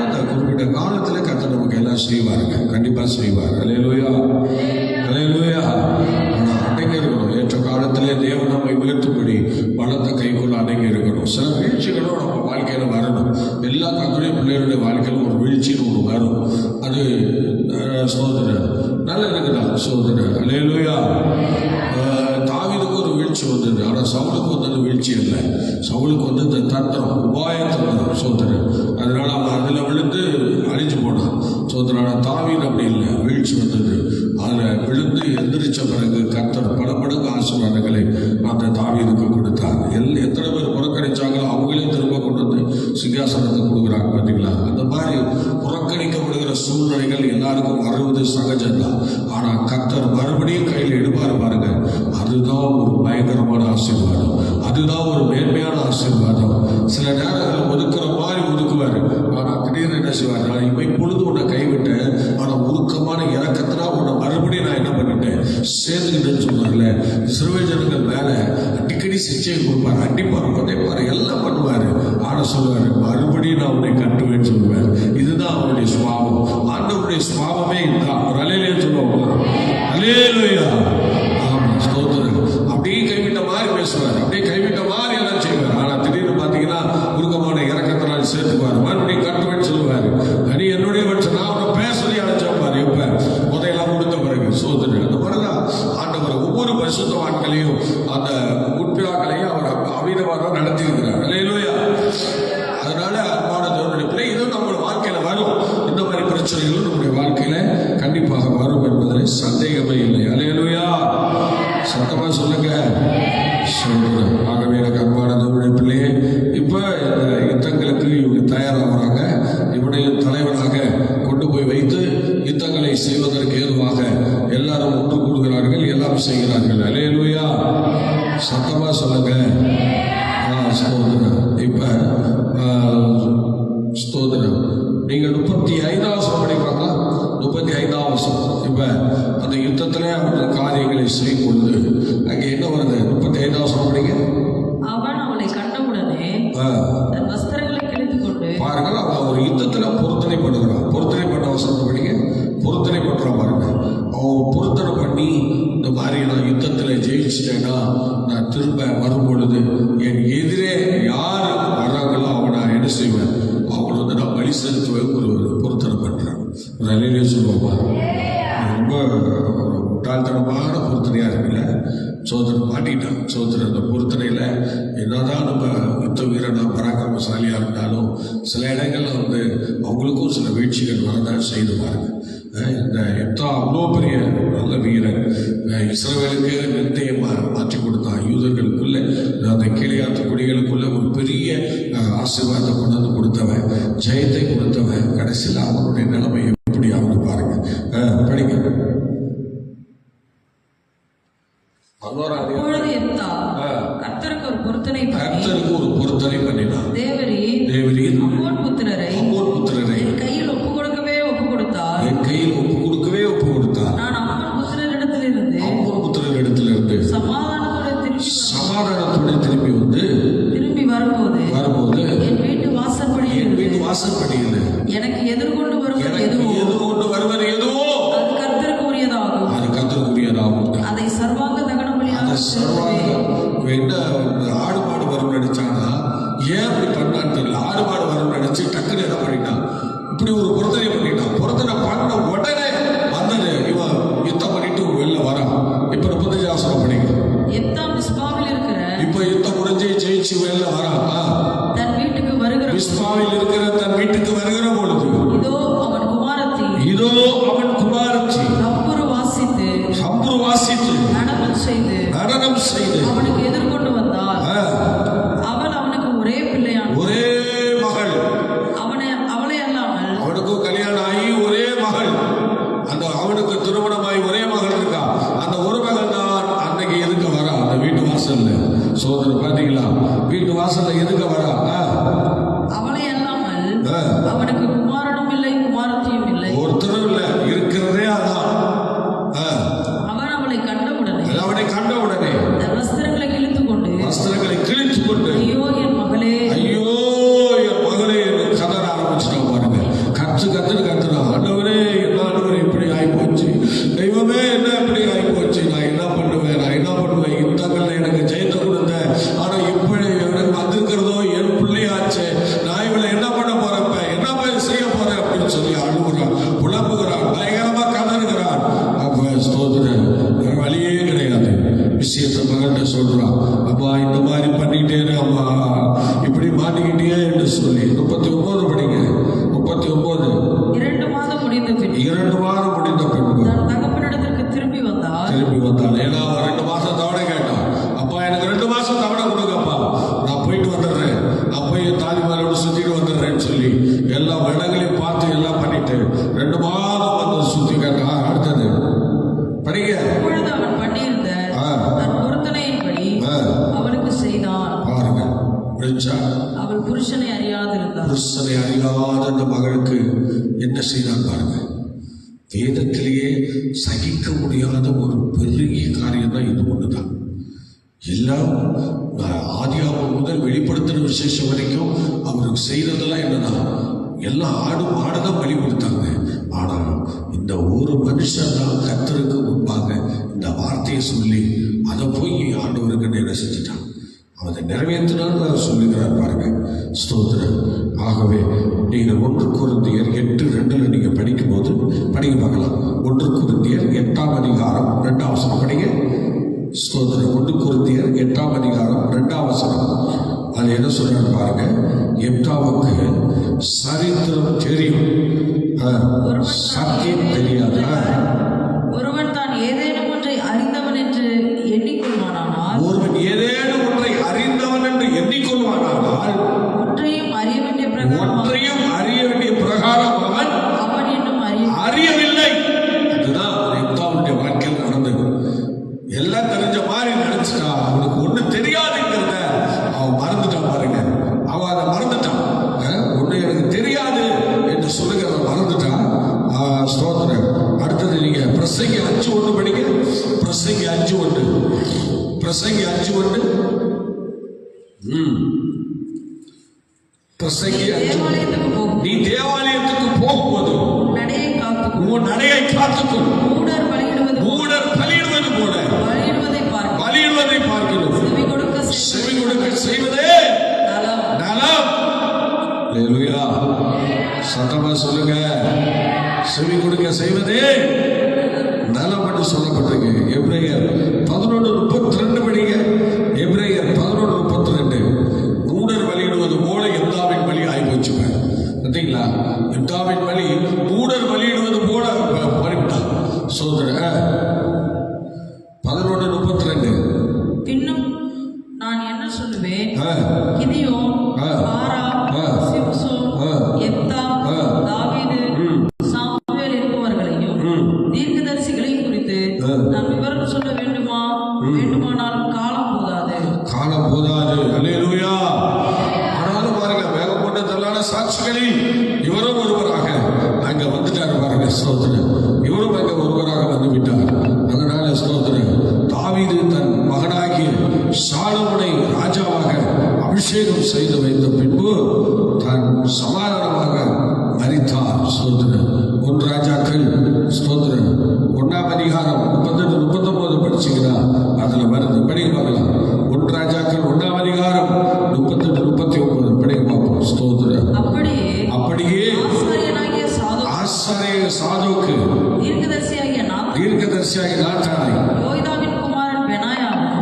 அதான் குறிப்பிட்ட காலத்துல கர்த்தர் நமக்கு எல்லாம் செய்வாருங்க, கண்டிப்பா செய்வார். அல்லேலூயா. அல்லேலூயா. ஆனா அடங்கி இருக்கணும். ஏற்ற காலத்திலே தேவன் நம்மை உயர்த்தும்படி பலத்த கைக்குள்ள அடங்கி இருக்கணும். சில வீழ்ச்சிகளும் நம்ம வாழ்க்கையில வரணும். எல்லா கர்த்தருடைய பிள்ளைகளுடைய வாழ்க்கையிலும் ஒரு வீழ்ச்சின்னு ஒன்று வரும். அது சோதனை நல்ல இருக்குதான் சோதனை. அல்லேலூயா. தாவீதுக்கு ஒரு வீழ்ச்சி வந்தது. ஆனா சவுலுக்கு வந்தது வீழ்ச்சி இல்லை. சவுலுக்கு வந்து இந்த தந்திரம் உபாயத்தின் சோதனை. அதனால அவன் அதுல விழுந்து அழிஞ்சு போனான். சோதனை. தாவீது அப்படி இல்லை, வீழ்ச்சி வந்தது. அதுல விழுந்து எந்திரிச்ச பிறகு கர்த்தர் பல மடங்கு ஆசீர்வாதங்களை அந்த தாவீதுக்கு கொடுத்தார். எத்தனை பேர் புறக்கணிச்சாங்களோ அவங்களையும் திரும்ப கொண்டு வந்து சிங்காசனத்தை கொடுக்குறாங்க. பார்த்தீங்களா? அந்த மாதிரி புறக்கணிக்கப்படுகிற சூழ்நிலைகள் எல்லாருக்கும் வருவது சகஜம்தான். ஆனா கர்த்தர் மறுபடியும் கையில் எடுப்பாரு பாருங்க, அதுதான் ஒரு பயங்கரமான ஆசீர்வாதம். அதுதான் ஒரு மேன்மையான ஆசீர்வாதம். சில நேரங்களில் ஒதுக்குற மாதிரி ஒதுக்குவாரு. ஆனா திடீர்னு என்ன செய்வார், நான் இவை பொழுது உன்னை கைவிட்டேன், ஆனா உருக்கமான இறக்கத்தினா உன்னை மறுபடியும் நான் என்ன பண்ணிட்டேன், சேர்ந்துக்கிட்டேன்னு சொன்னார்ல. இஸ்ரவேல் ஜனங்கள் மேல அடிக்கடி சிக்ஷையை கொடுப்பாரு, அடிப்பாரு, உதைப்பாரு, எல்லாம் பண்ணுவாரு. ஆனா சொல்லுவாரு, மறுபடியும் சொல்லுவார், மறுபடியும் கட்டுவேன்னு சொல்லுவார். நீ என்னுடைய மனுஷன், நான் அவனை பேர் சொல்லி அழைச்சப்பாரு எப்ப முதையெல்லாம் கொடுத்த பிறகு சோதனை. அந்த மாதிரிதான் ஆண்டவர் ஒவ்வொரு பரிசுத்தவான்களையும் அந்த உட்பிராக்களையும் அவர் அவிதமாக நடத்தி இருக்கிறார். அல்லேலூயா. அதனால அன்பான தேவனுடைய பிள்ளை, இதுவும் நம்மளுடைய வாழ்க்கையில வரும். இந்த மாதிரி பிரச்சனைகளும் நம்முடைய வாழ்க்கையில கண்டிப்பாக வரும் என்பதில் சந்தேகமே இல்லை. அல்லேலூயா. சத்தமா சொல்லுங்க. ஆகவே எனக்கு அன்பான தேவனுடைய பிள்ளையே, இப்ப இந்த யுத்தங்களுக்கு இவங்க தயாராகிறாங்க. இவனையும் தலைவனாக கொண்டு போய் வைத்து யுத்தங்களை செய்வதற்கு ஏதுவாக எல்லாரும் ஒன்று கூடுகிறார்கள், எல்லாம் செய்கிறார்கள். அல்லேலூயா. சத்தமா சொல்லுங்க. ஸ்தோத்திரம். இப்ப ஸ்தோத்திரம். நீங்கள் 35வது வசனம் படிப்பாங்களா? 35வது வசனம். இப்ப அந்த யுத்தத்திலே அவர்கள் காரியங்களை செய்யும் பொழுது அங்கே என்ன வருது? 35வது வசனம் படிங்க. அவன் அவளை கண்டவுடனே தன் வஸ்திரங்களை கிழித்துக் கொண்டு, பாருங்கள், அவன் ஒரு யுத்தத்துல பொருத்தனை பண்ணுகிறான். பொருத்தனை பண்ண வசனத்தை படிங்க. பொருத்தனை பண்றான் பாருங்க. அவன் பொருத்தனை பண்ணி, இந்த மாதிரி நான் யுத்தத்துல ஜெயிச்சிட்டேன்னா நான் திரும்ப வரும் பொழுது என் எதிரே யாரு வர்றாங்களோ அவனை என்ன செய்வேன், அவனை வந்து நான் பலி செலுத்துவேன். ஒரு பொருத்தனை பண்றான். ஒரு அலையிலே சொல்லுவோமா, ரொம்ப முட்டாள்தனமான பொருத்தனையா இருக்குல்ல. சோதனை மாட்டிட்டான். சோதனை அந்த பொருத்தனையில என்னதான் நம்ம யுத்த வீரனா பராக்கிரமசாலியா இருந்தாலும் சில இடங்கள்ல வந்து அவங்களுக்கும் சில வீழ்ச்சிகள் வரதான் செய்துவாங்க. இந்த எப்தா அவ்வளோ பெரிய நல்ல வீரன், இஸ்ரவேலுக்கு நிர்ணய மாற்றி கொடுத்தான். யூதர்களுக்குள்ள அந்த கீழையாத்து குடிகளுக்குள்ள ஒரு பெரிய ஆசீர்வாதத்தை கொண்டு வந்து கொடுத்தவன், ஜெயத்தை கொடுத்தவன். கடைசியில் அவனுடைய நிலைமை எப்படி ஆகுது பாருங்க. படிக்க. அப்பொழுது எப்தா கர்த்தருக்கு ஒரு பொருத்தனை பண்ணினான். தேவரீர் அம்மோன் புத்திரரை என் கையில் ஒப்பு கொடுக்கவே ஒப்பு கொடுத்தார். நான் அம்மோன் புத்திரரிடத்திலிருந்து சமாதானத்தோட திரும்பி வரும்போது என் வீட்டு வாசற்படியில் எனக்கு எதிர்கொண்டு வருவது எதுவோ அது கர்த்தருக்கு உரியதாகும். அதை சர்வாங்க தகன பலியாக ஆடு மாடு வரும் நினைச்சானா, ஏன் அப்படி பண்ணான்னு தெரியல. ஆடு மாடு வரும் நினைச்சு டக்குன்னு என்ன பண்ணிட்டான், இப்படி ஒரு பொருத்தனை பண்ணிட்டான். பொருத்தனை பண்ண உடனே வந்தது இவன் யுத்தம் பண்ணிட்டு வெளில வரான். இப்ப 35 வசனம் படிக்கிறோம். இப்ப யுத்தம் முடிஞ்சு ஜெயிச்சு வெளில வரான். தன் வீட்டுக்கு வருகிற தன் வீட்டுக்கு வருகிற பொழுது இதோ அவன் குமாரத்தி சம்புரு வாசித்து நடனம் செய்து அவனுக்கு எதிர்கொண்டு வந்தாள். அவள் அவனுக்கு ஒரே பிள்ளையான், ஒரே மகள். அவளை அல்லாமல் அவனுக்கு கல்யாணம் ஆகி ஒரே மகள், அந்த அவனுக்கு திருமணமாகி ஒரே மகள் இருக்கா. அந்த ஒரு மகள் தான் அன்னைக்கு எதுக்க வரா அந்த வீட்டு வாசல்ல. சோதனை பாத்தீங்களா? வீட்டு வாசல்ல எதுக்க வரா? அவளை அல்லாமல் அவனுக்கு குமாரனும் இல்லை குமாரத்தியும் இல்லை, ஒருத்தரும் இல்லை, இருக்கிறதே அதான். அவன் அவளை கண்ட உடனே தன் வஸ்திரங்களை கிழித்துக் கொண்டு ஐயோ என் மகளே என்று கதற ஆரம்பிச்சுட்டான் பாருங்க. கத்துறான். ஆண்டவரே இப்படி ஆகிப்போச்சு, தெய்வமே என்ன இப்படி ஆகிப்போச்சு, நான் என்ன பண்ணுவேன், யுத்தங்கள்ல எனக்கு ஜெயத்தை கொடுத்த, ஆனா இப்படி எனக்கு வந்திருக்கிறதோ என் பிள்ளையாச்சு, நான் இவளை என்ன பண்ண போறப்ப, என்ன போய் செய்ய போறேன் அப்படின்னு சொல்லி அழுகுறான், புலம்புகிறான், பயங்கரமா கதறுகிறான். அப்ப ஸ்தோத்திரம், வழியே கிடையாது. விஷயத்தை மகன்கிட்ட சொல்றான், அப்பா இந்த மாதிரி பண்ணிக்கிட்டே அம்மா இப்படி மாட்டிக்கிட்டே என்று சொல்லி 39 படிங்க. 39. 2 மாதம் முடிந்த பின்பு தன் தகப்பனிடத்திற்கு திரும்பி வந்தாள். ஏன்னா 2 மாசம் தவணை கேட்டான். அப்பா எனக்கு 2 மாசம் தவணை கொடுங்கப்பா, நான் போயிட்டு வந்துடுறேன், நான் போய் தாலிமாரோடு சுத்திட்டு வந்துடுறேன்னு சொல்லி எல்லா இடங்களையும் பார்த்து எல்லாம் பண்ணிட்டு 2 மாதம் வந்து சுத்தி கேட்டான். அடுத்தது படிங்க. அப்பொழுது அவன் பண்ணியிருந்த தன் பொருத்தனையின்படி அவளுக்கு செய்தான். பாருங்க, அவள் புருஷனை அறியாதிருந்தாள். புருஷனை அறியாத அந்த மகளுக்கு என்ன செய்தான் பாருங்க. வேதத்திலேயே சகிக்க முடியாத ஒரு பெரிய காரியம் தான் இது ஒண்ணுதான். எல்லாம் ஆதியாகமம் முதல் வெளிப்படுத்தின விசேஷம் வரைக்கும் அவருக்கு செய்ததெல்லாம் என்னதான், எல்லாம் ஆடுதான் வெளிப்படுத்தாங்க. ஆனா இந்த ஒரு மனுஷன் தான் கர்த்தருக்கு முன்பாக இந்த வார்த்தையை சொல்லி அதை போய் ஆண்டவருக்கு என்ன செஞ்சுட்டான், அதை நிறைவேற்றினாலும் சொல்லுகிறார் பாருங்க. ஸ்தோத்திரம். ஆகவே நீங்கள் 1 கொரிந்தியர் 8:2 நீங்க படிக்கும்போது படிக்க பார்க்கலாம். 1 கொரிந்தியர் 8ஆம் அதிகாரம் 2ஆம் வசனம் படிங்க. ஸ்தோத்திரம். 1 கொரிந்தியர் 8ஆம் அதிகாரம் 2ஆம் வசனம். அது என்ன சொல்றாரு பாருங்க. எப்தாவுக்கு சரித்திரம் தெரியும், சத்தியம் தெரியாதா? ஒருவன் தான் ஏதேனும் ஒன்றை அறிந்தவன் என்று எண்ணிக்கொள்வானானால், ஒருவன் ஏதேனும் ஒன்றை அறிந்தவன் என்று எண்ணிக்கொள்வானானால், ஒன்றையும் அறிய வேண்டிய பிரகாரம் அவன் இன்னும் அறியவில்லை. அதுதான் எப்தாவுடைய வாழ்க்கையில் நடந்தது. எல்லாம் தெரிஞ்ச மாதிரி நினைச்சிட்டா, அவனுக்கு ஒண்ணு தெரியாதுங்கிறத அவன் மறந்துட்டான் பாருங்க. அவன் அதை மறந்துட்டான். ஒண்ணு எனக்கு தெரியாது என்று சொல்லுகிறத மறந்துட்டான். ஸ்தோத்திரம். அடுத்தது நீங்க பிரசங்கி 5:1 படிங்க. பிரசங்கி 5:1. பிரசங்கி 5:1. பிரசங்கி 5. நீ தேவாலயத்துக்கு போகும்போது உன் நடையை காத்துக்கும். மூடர் பலியிடுவது போல பலியிடுவதை பார்க்கிறோம். செவி கொடுக்க செய்வதே நலம். அல்லேலூயா. சத்தமா சொல்லுங்க. செவி கொடுக்க செய்வதே நலம் என்று சொல்லப்பட்டிருக்கு. எபிரேயர் 11:32 படிங்க. எபிரேயர் 11:32. மூடர் பலியிடுவது போல எப்தாவின் பலி ஆகிப்போச்சு. பார்த்தீங்களா? எப்தாவின் பலி மூடர் பலியிடுவது போல மாறிவிட்டான். சோதர 11:32. பின்னும் நான் என்ன சொல்லுவேன்? கிதியோன், பாராக், சிம்சோன், யெப்தா, தாவீது, சாமுவேல் என்பவர்களையும் தீர்க்கதரிசிகளையும் குறித்து நான் விவரம் சொல்ல வேண்டுமானால் காலம் போதாது. அல்லேலூயா. ஆனாலும் பாருங்க, வேகம் கொண்ட தள்ளான சாட்சிகளில் இவரும் ஒருவராக அங்க வந்துட்டார் பாருங்க. ஸ்தோத்திரம். இவரும் அங்க ஒருவராக வந்து விட்டார். அதனால ஸ்தோத்திரம். தாவீது தன் மகனாகிய சாலோமோனை ராஜாவாக அபிஷேகம் செய்து வைத்த பின்பு தான் சமாதானமாக மரித்தார். ஸ்தோத்திரம். 1 ராஜாக்கள் ஸ்தோத்திரம் 1ஆம் அதிகாரம் 38-39 படிச்சீங்கன்னா அதுல வருது. படிக்க பார்க்கலாம். 1 ராஜாக்கள் 1ஆம் அதிகாரம் 38-39 படிக்க பார்ப்போம். ஸ்தோத்திரம். அப்படியே ஆசாரிய சாதோக்கு தீர்க்கதரிசியாகிய நாத்தானை, யோய்தாவின் குமாரன்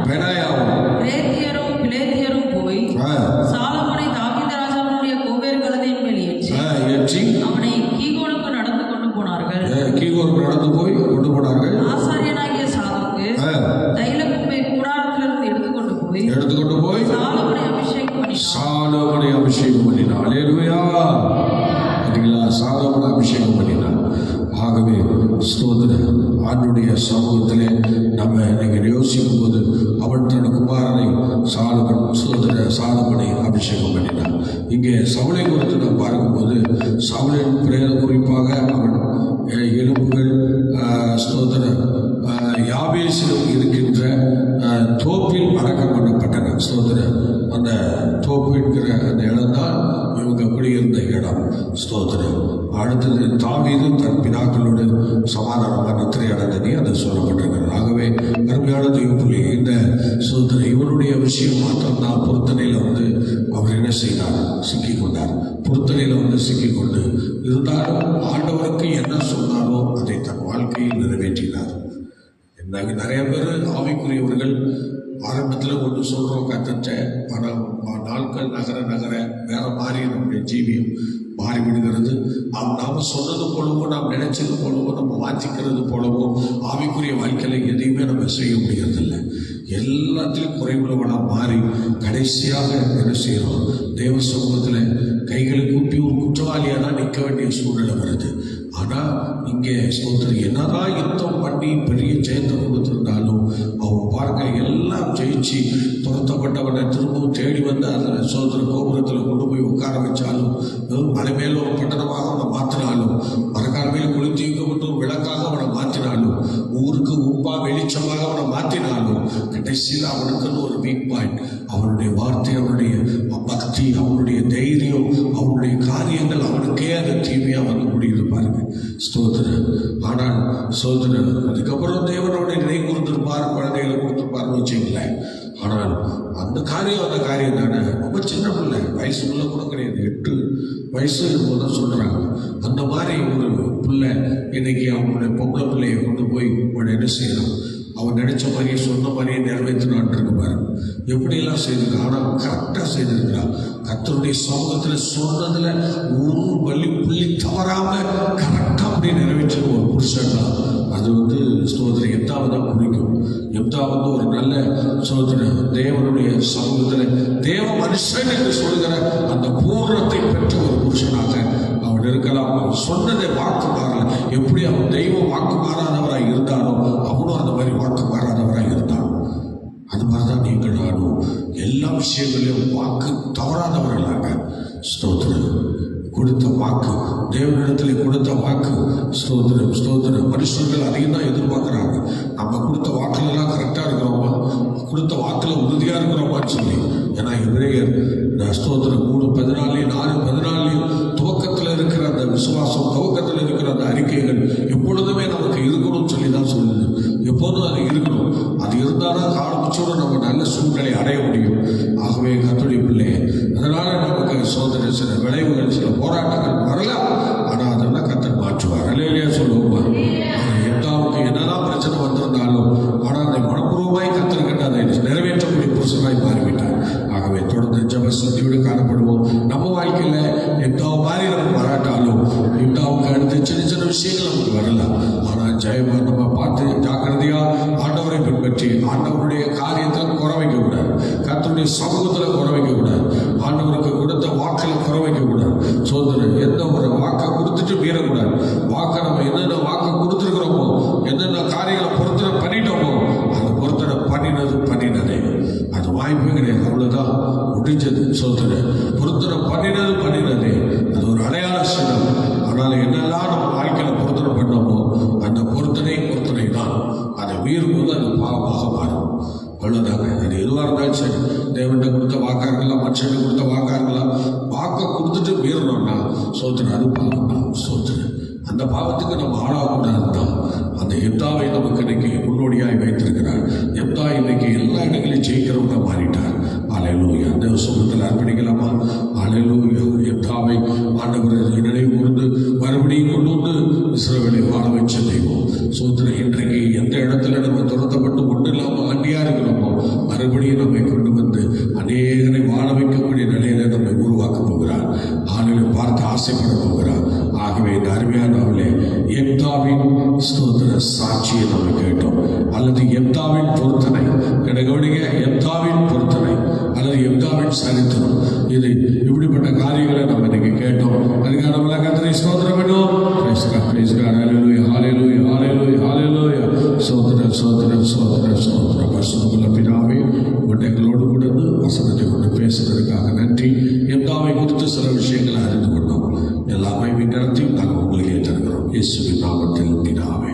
பெனாயாவும் கிரேத்தியரும் பிலேத்தியரும் போய் சாலமோனை தாவீது ராஜாவினுடைய கோவேறு கழுதையின் மேல் ஏற்றி அவனை கீகோனுக்கு நடந்து கொண்டு போனார்கள். ஆசாரியனாகிய சாதோக்கு தைல கும்பை கூடாரத்திலிருந்து எடுத்துக்கொண்டு போய் சாலமோனை அபிஷேகம் பண்ணினார். அல்லேலூயா. சாலமோனை அபிஷேகம் பண்ணினார். ஆகவே ஸ்தோத்திரம். ஆண்டுடைய சமூகத்திலே நம்ம நீங்கள் யோசிக்கும் போது அவன் தன் குமாரனை சாலமோனை அபிஷேகம் பண்ணினார். இங்கே சவுலை குறித்து நாம் பார்க்கும்போது சவுலின் பிரேத குறிப்பாக அவன் எலும்புகள் ஸ்தோத்திரம் யாபேசிலும் இருக்கின்ற தோப்பில் அடக்கம் பண்ணப்பட்டன. ஸ்தோத்திரம். அந்த தோப்பு என்கிற அந்த இடம் தான் இவங்க குடியிருந்த இடம். ஸ்தோத்திரம். அடுத்தது தாவீது தன் பிதாக்களோடு சமாதானமாக நித்திரை அடைந்தனே அது சொல்லப்பட்டிருக்கிறது. ஆகவே அருமையான தெய்வப்புள்ளி இந்த ஸ்தோத்திரம் இவருடைய விஷயம் மாத்திரம்தான் பொருத்தனையில் வந்து அவர் என்ன செய்தார்? சிக்கிக்கொண்டார். பொருத்தனையில் வந்து சிக்கிக்கொண்டு இருந்தாலும் ஆண்டவருக்கு என்ன சொன்னாரோ அதை தன் வாழ்க்கையில் நிறைவேற்றினார். நிறைய பேர் ஆவிக்குரியவர்கள் ஆரம்பத்தில் ஒன்று சொல்கிறோம் கத்தட்ட, ஆனால் நாட்கள் நகர வேற மாதிரி நம்முடைய ஜீவியம் மாறிவிடுகிறது. நாம் சொன்னது போலவோ நாம் நினைச்சது போலவோ நம்ம வாஞ்சிக்கிறது போலவோ ஆவிக்குரிய வாழ்க்கையில் எதையுமே நம்ம செய்ய முடியறதில்லை. எல்லாத்திலும் குறைவுள்ளவனாக மாறி கடைசியாக என்ன செய்யறோம்? தேவ சமூகத்தில் கைகளை கூப்பி ஒரு குற்றவாளியாக தான் நிற்க வேண்டிய சூழ்நிலை வருது. ஆனால் இங்கே ஸ்தோத்திரம் என்னதான் யுத்தம் பண்ணி பெரிய ஜெயத்தை கொடுத்திருந்தாலும் அவங்க பார்க்க எல்லாம் ஜெயிச்சு துரத்தப்பட்டவனை திரும்பவும் தேடி வந்து அந்த சோதர கோபுரத்தில் கொண்டு போய் உட்கார வச்சாலும், மலை மேல ஒரு பட்டணமாக அவனை மாற்றினாலும், மரக்கால் மேல குளித்து வைக்கப்பட்டு ஒரு விளக்காக அவனை மாற்றினாலும், ஊருக்கு உப்பா வெளிச்சமாக அவனை மாற்றினாலும், கடைசியில் அவனுக்குன்னு ஒரு வீக் பாயிண்ட். அவனுடைய வார்த்தை, அவனுடைய பக்தி, அவனுடைய தைரியம், அவனுடைய காரியங்கள் அவனுக்கே அது தீமையாக வந்து முடியுது பாருங்க. ஸ்தோத்திரம். ஆனால் ஸ்தோத்திரம் அதுக்கப்புறம் தேவனோட நினை கொடுத்துருப்பார், குழந்தைகளை கொடுத்துருப்பார்னு வச்சுங்களேன். ஆனால் அந்த காரியம் எல்லாரையும் அந்த காரியம் தானே. ரொம்ப சின்ன பிள்ளை, வயசுக்குள்ள கூட கிடையாது, 8 வயசு இருக்கும்போது தான் சொல்கிறாங்க. அந்த மாதிரி ஒரு பிள்ளை இன்னைக்கு அவங்களுடைய பொம்பளை பிள்ளையை கொண்டு போய் என்ன செய்யலாம், அவன் நினைச்ச மாதிரியே சொன்ன மாதிரியே நிறைவேற்றினான் இருக்கு பாரு. எப்படியெல்லாம் செய்திருக்கான், ஆனால் கரெக்டாக செய்திருக்கிறான். கர்த்தருடைய சமூகத்தில் சொன்னதில் ஒரு வழி புள்ளி தவறாம கரெக்டாக அப்படி நிறைவேற்றின ஒரு புருஷன் தான். அது ஸ்தோத்திரம் எத்தாவது தான் குறிக்கும். எத்தாவது ஒரு நல்ல ஸ்தோத்திரம் தேவனுடைய சமூகத்தில் தேவ மனுஷன் என்று சொல்கிற அந்த பூர்ணத்தை பெற்ற ஒரு புருஷனாக அவன் இருக்கலாம். அவன் சொன்னதை வாக்கு மாறல. எப்படி அவன் தெய்வம் வாக்கு மாறாதவராக இருந்தானோ அவனும் அந்த மாதிரி வாக்கு மாறாதவராக இருந்தான். அது மாதிரிதான் நீங்கள் நானும் எல்லா விஷயங்களையும் வாக்கு தவறாதவர்களாக ஸ்தோத்திரம் கொடுத்த வாக்கு, தேவனிடத்தில் கொடுத்த வாக்கு ஸ்தோத்திரம் ஸ்தோத்திரம். மனுஷர்கள் அதையும் தான் எதிர்பார்க்குறாங்க. நம்ம கொடுத்த வாக்குலாம் கரெக்டாக இருக்கிறோமா, கொடுத்த வாக்கில் உறுதியாக இருக்கிறோமான்னு சொல்லி. ஏன்னா எபிரேயர் ஸ்தோத்திரம் 3:14 4:14 துவக்கத்தில் இருக்கிற அந்த விசுவாசம், துவக்கத்தில் இருக்கிற அந்த அறிக்கைகள் எப்பொழுதுமே நமக்கு இருக்கணும்னு சொல்லி தான் சொல்லுது. எப்போதும் அது இருக்கணும். அது இருந்தாலும் காலமிச்சோடு நம்ம நல்ல சூழ்நிலை அடைய முடியும். ஆகவே கர்த்தருடைய பிள்ளை, அதனால நமக்கு சோதனை, சில விளைவுகள், சில போராட்டங்கள் வரலாம். ஆனால் அதெல்லாம் கர்த்தர் மாற்றுவார். இல்லையா சொல்லுவோமா? எந்தாவுக்கு என்னதான் பிரச்சனை வந்திருந்தாலும் ஆனால் அதை மனப்பூர்வமாய் கர்த்தர்கிட்ட அதை நிறைவேற்றக்கூடிய புருஷனாய் மாறிவிட்டார். ஆகவே தொடர்ந்து ஜெப சக்தியோடு காணப்படுவோம். நம்ம வாழ்க்கையில் எந்த மாதிரி நமக்கு வராட்டாலும் எந்தாவுக்கு அடுத்து சின்ன சின்ன விஷயங்கள் நமக்கு வரலாம். ஆனால் ஜெயமா நம்ம பார்த்து ஜாக்கிரதையா ஆண்டவரை பின்பற்றி ஆண்டவருடைய காரியத்தில் குறை வைக்க கூடாது, கர்த்தருடைய சமூகத்தில் குறை வைக்க கூடாது, ஆண்டவருக்கு கொடுத்த வாக்கில் குறை வைக்க கூடாது. சோதனை எந்த ஒரு வாக்கை கொடுத்துட்டு மீறக்கூடாது. வாக்கை நம்ம என்னென்ன வாக்கை கொடுத்துருக்கிறோமோ, என்னென்ன காரியங்களை பொருத்தனை பண்ணிட்டோமோ அதை பொருத்தனை பண்ணினதே அது வாய்ப்பே கிடையாது. அவ்வளோதான் முடிஞ்சது. சோதனை பொருத்தனை பண்ணினதே அது ஒரு அடையாள சின்னம். ஆனால் என்னெல்லாம் நம்ம வாழ்க்கையில் பொருத்தனை பண்ணோமோ அந்த பொருத்தனை தான். அதை மீறும்போது அது பாவமாக மாறும். அவ்வளோதாங்க. அது எதுவாக இருந்தாலும் சரி, தேவன்கிட்ட கொடுத்த வாக்காக இருக்கலாம், மனுஷன் கொடுத்த வாக்காக இருக்கலாம், வாக்கை கொடுத்துட்டு மீறணும்னா சோதனை அது பாவம் தான். சோதனை அந்த பாவத்துக்கு நம்ம ஆளாகக்கூடாது தான். அந்த எப்தாவை நமக்கு இன்னைக்கு முன்னோடியாய் வைத்திருக்கிறார். எப்தா இன்னைக்கு எல்லா இடங்களையும் ஜெயிக்கிறவங்க மாறிட்டார். அல்லேலூயா. அந்த சமூகத்தில் அர்ப்பணிக்கலாமா? அல்லேலூயா. எப்தாவை ஆண்டவர் நினைவு கூர்ந்து மறுபடியும் கொண்டு வந்து இஸ்ரவேலை வாழ வச்ச தெய்வம். சோதனை இன்றைக்கு எந்த இடத்துல நம்ம துரத்தப்பட்டு ஒன்றும் இல்லாமல் ஆண்டியா இருக்கிறோமோ மறுபடியும் நம்மை கொண்டு வந்து அநேகரை வாழ வைக்கக்கூடிய நிலையில நம்மை உருவாக்க போகிறார். ஆளுகளை பார்த்து ஆசைப்பட போகிறார். ஆகவே இந்த அருமையானவர்களே, எப்தாவின் ஸ்தோத்திர சாட்சியை நம்ம கேட்டோம், அல்லது எப்தாவின் பொருத்தனை கவனிங்க, எப்தாவின் பொருத்தனை அல்லது எப்தாவின் சரித்திரம், இது இப்படிப்பட்ட காரியங்களை நம்ம இன்னைக்கு கேட்டோம். அதுக்காக நம்மள கர்த்தரை ஸ்தோத்திரம் பண்ணுவோம். பரிசுத்தமுள்ள பிதாவே, எங்களோடு கூட வசனத்தை கொண்டு பேசுவதற்காக நன்றி. எப்தாவை குறித்து சில விஷயங்களை அறிந்து கொண்டோம். எல்லாமே நடத்தியும் நாங்கள் உங்களுக்கே தருகிறோம். இயேசுவின் நாமத்தில் பிதாவே,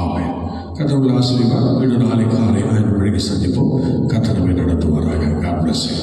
ஆமென். கர்த்தருடைய ஆசீர்வாதம். மீண்டும் நாளை காலை 5 மணிக்கு சந்திப்போம். கர்த்தர் நம்மை நடத்துவாராக. God bless you.